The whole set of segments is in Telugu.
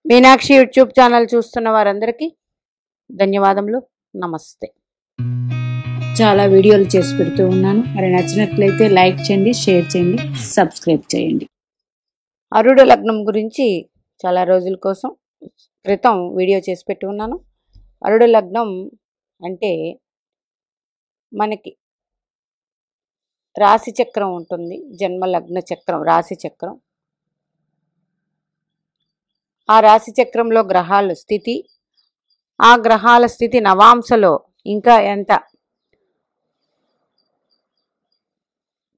మీనాక్షి యూట్యూబ్ ఛానల్ చూస్తున్న వారందరికీ ధన్యవాదములు. నమస్తే. చాలా వీడియోలు చేసి పెడుతూ ఉన్నాను. మరి నచ్చినట్లయితే లైక్ చేయండి, షేర్ చేయండి, సబ్స్క్రైబ్ చేయండి. అరుడ లగ్నం గురించి చాలా రోజుల క్రితం వీడియో చేసి పెట్టి ఉన్నాను. అరుడ లగ్నం అంటే మనకి రాశి చక్రం ఉంటుంది. జన్మ లగ్న చక్రం, రాశి చక్రం. ఆ రాశి చక్రంలో గ్రహాల స్థితి, ఆ గ్రహాల స్థితి నవాంశలో ఇంకా ఎంత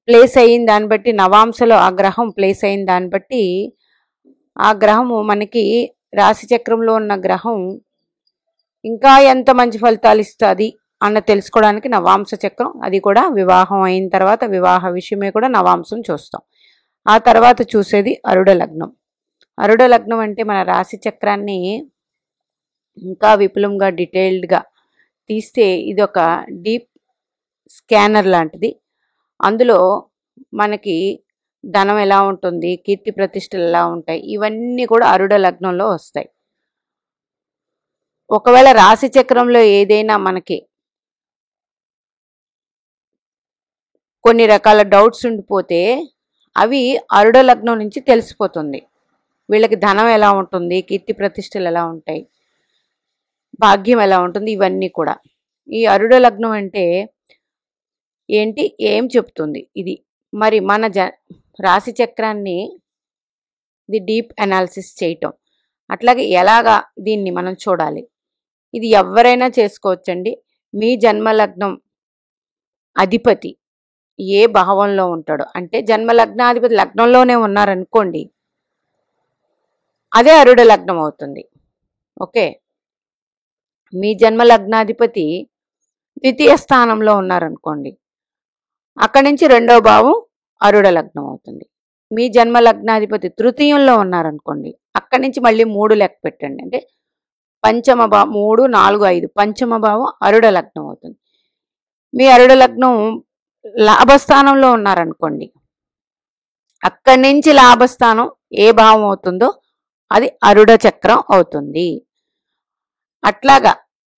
ప్లేస్ అయిన దాన్ని బట్టి, నవాంశలో ఆ గ్రహం ప్లేస్ అయిన దాన్ని బట్టి ఆ గ్రహము మనకి రాశి చక్రంలో ఉన్న గ్రహం ఇంకా ఎంత మంచి ఫలితాలు ఇస్తుంది అన్న తెలుసుకోవడానికి నవాంశ చక్రం. అది కూడా వివాహం అయిన తర్వాత వివాహ విషయమే కూడా నవాంశం చూస్తాం. ఆ తర్వాత చూసేది అరుడ లగ్నం. అరుడ లగ్నం అంటే మన రాశి చక్రాన్ని ఇంకా విపులంగా డీటెయిల్డ్గా తీస్తే ఇది ఒక డీప్ స్కానర్ లాంటిది. అందులో మనకి ధనం ఎలా ఉంటుంది, కీర్తి ప్రతిష్టలు ఎలా ఉంటాయి, ఇవన్నీ కూడా అరుడ లగ్నంలో వస్తాయి. ఒకవేళ రాశి చక్రంలో ఏదైనా మనకి కొన్ని రకాల డౌట్స్ ఉండిపోతే అవి అరుడ లగ్నం నుంచి తెలిసిపోతుంది. వీళ్ళకి ధనం ఎలా ఉంటుంది, కీర్తి ప్రతిష్టలు ఎలా ఉంటాయి, భాగ్యం ఎలా ఉంటుంది, ఇవన్నీ కూడా. ఈ అరుడ లగ్నం అంటే ఏంటి, ఏం చెప్తుంది ఇది? మరి మన రాశి చక్రాన్ని ఇది డీప్ అనాలిసిస్ చేయటం, అట్లాగే ఎలాగా దీన్ని మనం చూడాలి, ఇది ఎవరైనా చేసుకోవచ్చండి. మీ జన్మలగ్నం అధిపతి ఏ భావంలో ఉంటాడో, అంటే జన్మలగ్నాధిపతి లగ్నంలోనే ఉన్నారనుకోండి, అదే అరుడ లగ్నం అవుతుంది. ఓకే, మీ జన్మలగ్నాధిపతి ద్వితీయ స్థానంలో ఉన్నారనుకోండి, అక్కడి నుంచి రెండవ భావం అరుడ లగ్నం అవుతుంది. మీ జన్మ లగ్నాధిపతి తృతీయంలో ఉన్నారనుకోండి, అక్కడి నుంచి మళ్ళీ 3 లెక్క పెట్టండి, అంటే పంచమ భావం, 3, 4, 5 పంచమ భావం అరుడ లగ్నం అవుతుంది. మీ అరుడ లగ్నం లాభస్థానంలో ఉన్నారనుకోండి, అక్కడి నుంచి లాభస్థానం ఏ భావం అవుతుందో అది అరుడ చక్రం అవుతుంది. అట్లాగా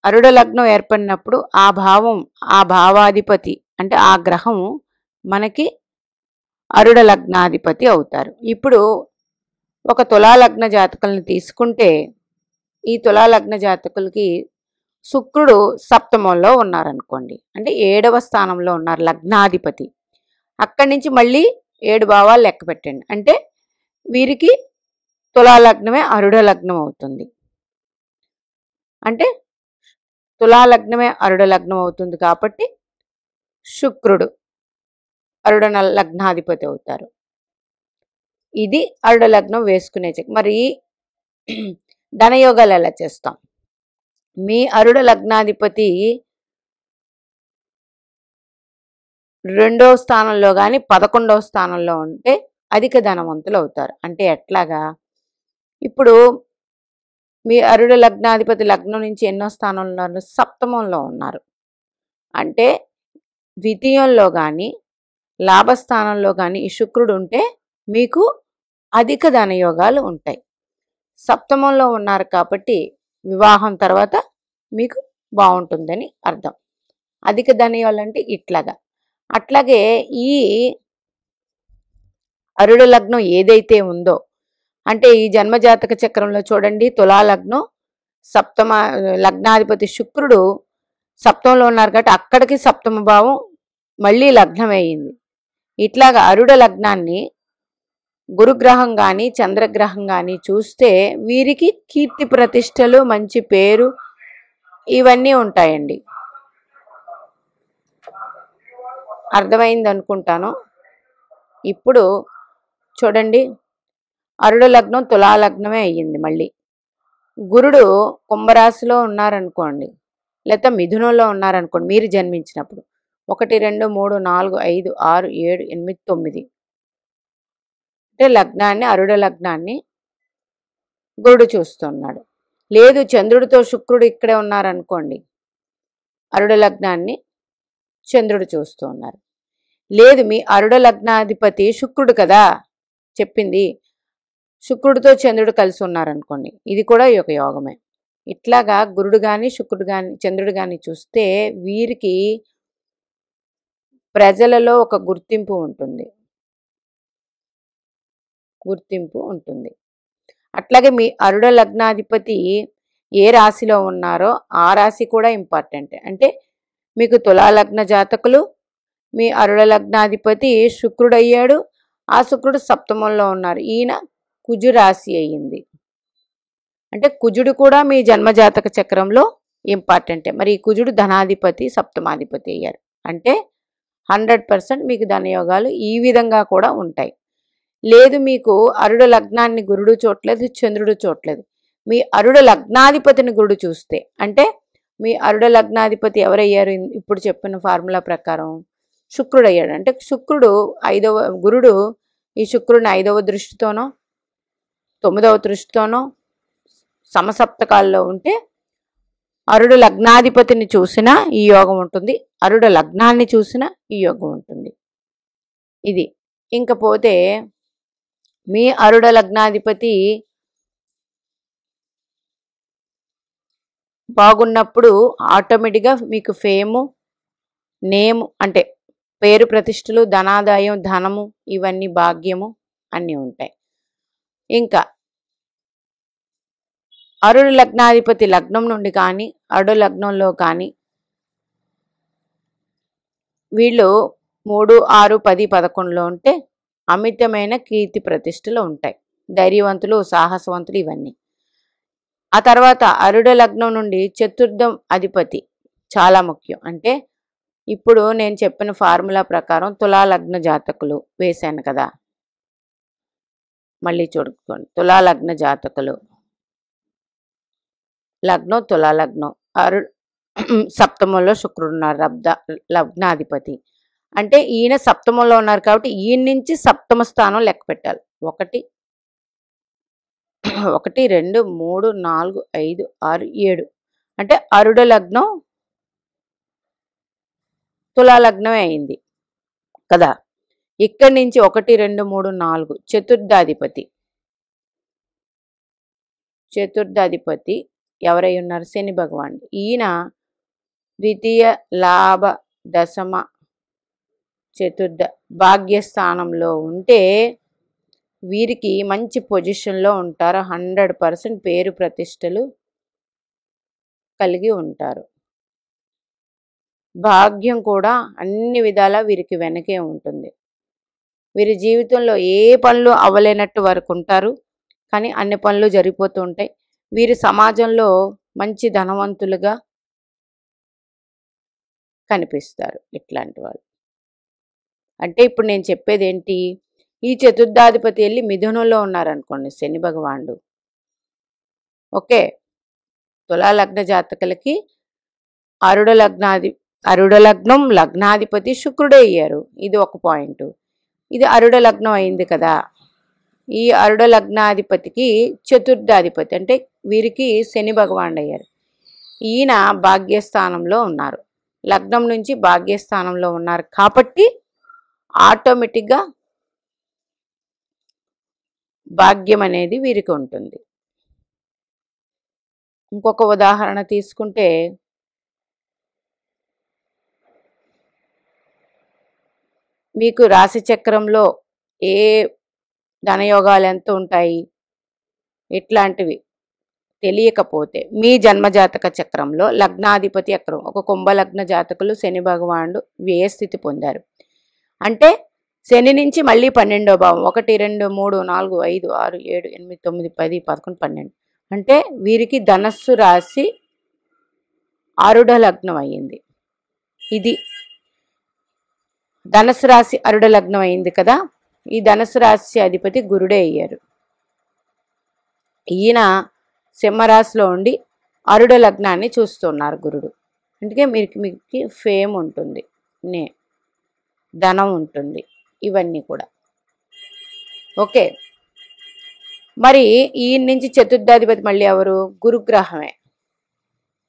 అరుడ లగ్నం ఏర్పడినప్పుడు ఆ భావం, ఆ భావాధిపతి అంటే ఆ గ్రహం మనకి అరుడ లగ్నాధిపతి అవుతారు. ఇప్పుడు ఒక తులాలగ్న జాతకుల్ని తీసుకుంటే, ఈ తులాలగ్న జాతకులకి శుక్రుడు సప్తమంలో ఉన్నారనుకోండి, అంటే 7వ స్థానంలో ఉన్నారు లగ్నాధిపతి. అక్కడి నుంచి మళ్ళీ 7 భావాలు లెక్క పెట్టండి, అంటే వీరికి తులాలగ్నమే అరుడ లగ్నం అవుతుంది. అంటే తులాలగ్నమే అరుడ లగ్నం అవుతుంది కాబట్టి శుక్రుడు అరుడ లగ్నాధిపతి అవుతారు. ఇది అరుడ లగ్నం వేసుకునే మరి ధనయోగాలు ఎలా చేస్తాం? మీ అరుడ లగ్నాధిపతి 2వ స్థానంలో కానీ 11వ స్థానంలో ఉంటే అధిక ధనవంతులు అవుతారు. అంటే ఎట్లాగా? ఇప్పుడు మీ అరుడ లగ్నాధిపతి లగ్నం నుంచి ఎన్నో స్థానంలో ఉన్నారు? సప్తమంలో ఉన్నారు. అంటే ద్వితీయంలో కానీ లాభస్థానంలో కానీ ఈ శుక్రుడు ఉంటే మీకు అధిక ధనయోగాలు ఉంటాయి. సప్తమంలో ఉన్నారు కాబట్టి వివాహం తర్వాత మీకు బాగుంటుందని అర్థం. అధిక ధనయోగాలు అంటే ఇట్లాగా. అట్లాగే ఈ అరుడ లగ్నం ఏదైతే ఉందో, అంటే ఈ జన్మజాతక చక్రంలో చూడండి, తులాలగ్నం సప్తమ లగ్నాధిపతి శుక్రుడు సప్తంలో ఉన్నారు కాబట్టి అక్కడికి సప్తమ భావం మళ్ళీ లగ్నం అయ్యింది. ఇట్లాగా అరుడ లగ్నాన్ని గురుగ్రహం కానీ చంద్రగ్రహం కానీ చూస్తే వీరికి కీర్తి ప్రతిష్టలు, మంచి పేరు, ఇవన్నీ ఉంటాయండి. అర్థమైంది అనుకుంటాను. ఇప్పుడు చూడండి, అరుడ లగ్నం తులాలగ్నమే అయ్యింది. మళ్ళీ గురుడు కుంభరాశిలో ఉన్నారనుకోండి, లేకపోతే మిథునంలో ఉన్నారనుకోండి, మీరు జన్మించినప్పుడు 1, 2, 3, 4, 5, 6, 7, 8, 9 అంటే లగ్నాన్ని, అరుడ లగ్నాన్ని గురుడు చూస్తున్నాడు. లేదు చంద్రుడితో శుక్రుడు ఇక్కడే ఉన్నారనుకోండి, అరుడ లగ్నాన్ని చంద్రుడు చూస్తూ ఉన్నారు. లేదు మీ అరుడ లగ్నాధిపతి శుక్రుడు కదా చెప్పింది, శుక్రుడితో చంద్రుడు కలిసి ఉన్నారనుకోండి, ఇది కూడా ఒక యోగమే. ఇట్లాగా గురుడు కానీ శుక్రుడు కానీ చంద్రుడు కానీ చూస్తే వీరికి ప్రజలలో ఒక గుర్తింపు ఉంటుంది. అట్లాగే మీ అరుడ లగ్నాధిపతి ఏ రాశిలో ఉన్నారో ఆ రాశి కూడా ఇంపార్టెంట్. అంటే మీకు తులా లగ్న జాతకులు, మీ అరుడ లగ్నాధిపతి శుక్రుడు అయ్యాడు, ఆ శుక్రుడు సప్తమంలో ఉన్నారు, ఈయన కుజు రాశి అయ్యింది. అంటే కుజుడు కూడా మీ జన్మజాతక చక్రంలో ఇంపార్టెంటే. మరి ఈ కుజుడు ధనాధిపతి సప్తమాధిపతి అయ్యారు అంటే 100% మీకు ధనయోగాలు ఈ విధంగా కూడా ఉంటాయి. లేదు మీకు అరుడ లగ్నాన్ని గురుడు చూడలేదు, చంద్రుడు చూడలేదు, మీ అరుడ లగ్నాధిపతిని గురుడు చూస్తే, అంటే మీ అరుడ లగ్నాధిపతి ఎవరయ్యారు? ఇప్పుడు చెప్పిన ఫార్ములా ప్రకారం శుక్రుడు అయ్యాడు. అంటే శుక్రుడు గురుడు ఈ శుక్రుడిని 5వ దృష్టితోనో 9వ దృష్టితోనో సమసప్తకాల్లో ఉంటే అరుడు లగ్నాధిపతిని చూసినా ఈ యోగం ఉంటుంది, అరుడు లగ్నాన్ని చూసినా ఈ యోగం ఉంటుంది. ఇది ఇంకపోతే మీ అరుడ లగ్నాధిపతి బాగున్నప్పుడు ఆటోమేటిక్గా మీకు ఫేము, నేము అంటే పేరు ప్రతిష్టలు, ధనాదాయం, ధనము, ఇవన్నీ భాగ్యము అన్నీ ఉంటాయి. ఇంకా అరుడు లగ్నాధిపతి లగ్నం నుండి కానీ అరుడు లగ్నంలో కానీ వీళ్ళు 3, 6, 10, 11లో ఉంటే అమితమైన కీర్తి ప్రతిష్టలు ఉంటాయి, ధైర్యవంతులు, సాహసవంతులు, ఇవన్నీ. ఆ తర్వాత అరుడ లగ్నం నుండి చతుర్థం అధిపతి చాలా ముఖ్యం. అంటే ఇప్పుడు నేను చెప్పిన ఫార్ములా ప్రకారం తులా లగ్న జాతకులు వేశాను కదా, మళ్ళీ చూడుకోండి. తులా లగ్న జాతకులు లగ్నం తులా లగ్నం, సప్తమంలో శుక్రుడు ఉన్నారు లగ్నాధిపతి. అంటే ఈయన సప్తమంలో ఉన్నారు కాబట్టి ఈయన నుంచి సప్తమ స్థానం లెక్క పెట్టాలి. 1, 2, 3, 4, 5, 6, 7 అంటే అరుడ లగ్నం తులా లగ్నమే అయింది కదా. ఇక్కడి నుంచి 1, 2, 3, 4 చతుర్థాధిపతి ఎవరై ఉన్నారు? శని భగవాన్. ఈయన ద్వితీయ, లాభ, దశమ, చతుర్థ భాగ్యస్థానంలో ఉంటే వీరికి మంచి పొజిషన్లో ఉంటారు, 100% పేరు ప్రతిష్టలు కలిగి ఉంటారు. భాగ్యం కూడా అన్ని విధాలా వీరికి వెనకే ఉంటుంది. వీరి జీవితంలో ఏ పనులు అవ్వలేనట్టు వరకు ఉంటారు, కానీ అన్ని పనులు జరిగిపోతూ ఉంటాయి. వీరి సమాజంలో మంచి ధనవంతులుగా కనిపిస్తారు ఇట్లాంటి వాళ్ళు. అంటే ఇప్పుడు నేను చెప్పేది ఏంటి, ఈ చతుర్థాధిపతి వెళ్ళి మిథునంలో ఉన్నారనుకోండి శని భగవానుడు, ఓకే, తులా లగ్న జాతకులకి అరుడ లగ్నం లగ్నాధిపతి శుక్రుడే అయ్యారు, ఇది ఒక పాయింట్. ఇది అరుడ లగ్నం అయింది కదా, ఈ అరుడ లగ్నాధిపతికి చతుర్థాధిపతి అంటే వీరికి శని భగవానుడు అయ్యారు. ఈయన భాగ్యస్థానంలో ఉన్నారు, లగ్నం నుంచి భాగ్యస్థానంలో ఉన్నారు కాబట్టి ఆటోమేటిక్గా భాగ్యం అనేది వీరికి ఉంటుంది. ఇంకొక ఉదాహరణ తీసుకుంటే మీకు రాశి చక్రంలో ఏ ధనయోగాలు ఎంత ఉంటాయి ఇట్లాంటివి తెలియకపోతే మీ జన్మజాతక చక్రంలో లగ్నాధిపతి ఎక్కడ, ఒక కుంభలగ్న జాతకులు శని భగవానుడు వ్యయస్థితి పొందారు అంటే శని నుంచి మళ్ళీ 12వ భావం 1, 2, 3, 4, 5, 6, 7, 8, 9, 10, 11, 12 అంటే వీరికి ధనస్సు రాశి అరుడ లగ్నం అయ్యింది. ఇది ధనస్సు రాశి అరుడ లగ్నం అయింది కదా, ఈ ధనస్సు రాశి అధిపతి గురుడే అయ్యారు. ఈయన సింహరాశిలో ఉండి అరుడ లగ్నాన్ని చూస్తున్నారు గురుడు. అందుకే మీకు ఫేమ్ ఉంటుంది, ధనం ఉంటుంది, ఇవన్నీ కూడా ఓకే. మరి ఈయన నుంచి చతుర్థాధిపతి మళ్ళీ ఎవరు? గురుగ్రహమే.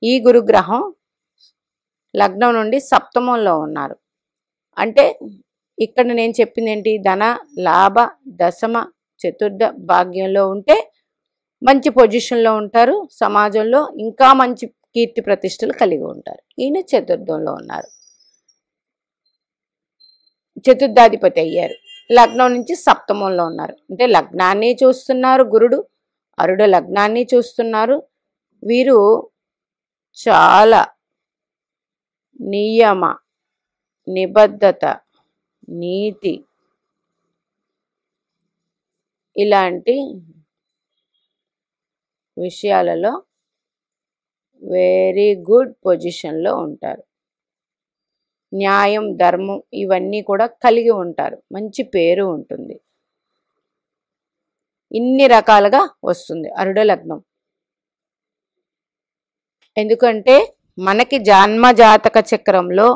ఈ గురుగ్రహం లగ్నం నుండి సప్తమంలో ఉన్నారు. అంటే ఇక్కడ నేను చెప్పింది ఏంటి, ధన, లాభ, దశమ, చతుర్థ భాగ్యంలో ఉంటే మంచి పొజిషన్లో ఉంటారు, సమాజంలో ఇంకా మంచి కీర్తి ప్రతిష్టలు కలిగి ఉంటారు. ఈయన చతుర్థంలో ఉన్నారు, చతుర్థాధిపతి అయ్యారు. లగ్నం నుంచి సప్తమంలో ఉన్నారు, అంటే లగ్నాన్ని చూస్తున్నారు గురుడు, అరుడ లగ్నాన్ని చూస్తున్నారు. వీరు చాలా నియమ నిబద్ధత నీతి ఇలాంటి విషయాలలో వెరీ గుడ్ పొజిషన్లో ఉంటారు. న్యాయం ధర్మం ఇవన్నీ కూడా కలిగి ఉంటారు, మంచి పేరు ఉంటుంది. ఇన్ని రకాలుగా వస్తుంది అరుడ లగ్నం. ఎందుకంటే మనకి జన్మజాతక చక్రంలో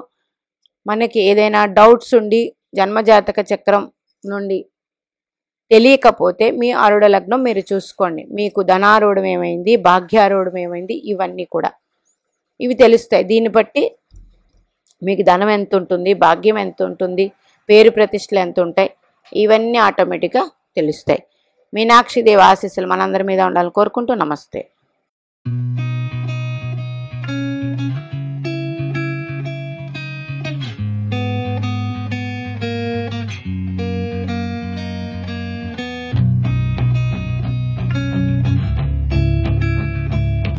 మనకి ఏదైనా డౌట్స్ ఉండి జన్మజాతక చక్రం నుండి తెలియకపోతే మీ ఆరుడ లగ్నం మీరు చూసుకోండి. మీకు ధనారూఢం ఏమైంది, భాగ్యారూఢం ఏమైంది, ఇవన్నీ కూడా ఇవి తెలుస్తాయి. దీన్ని బట్టి మీకు ధనం ఎంత ఉంటుంది, భాగ్యం ఎంత ఉంటుంది, పేరు ప్రతిష్టలు ఎంత ఉంటాయి, ఇవన్నీ ఆటోమేటిక్గా తెలుస్తాయి. మీనాక్షి దేవి ఆశీస్సులు మనందరి మీద ఉండాలని కోరుకుంటూ నమస్తే.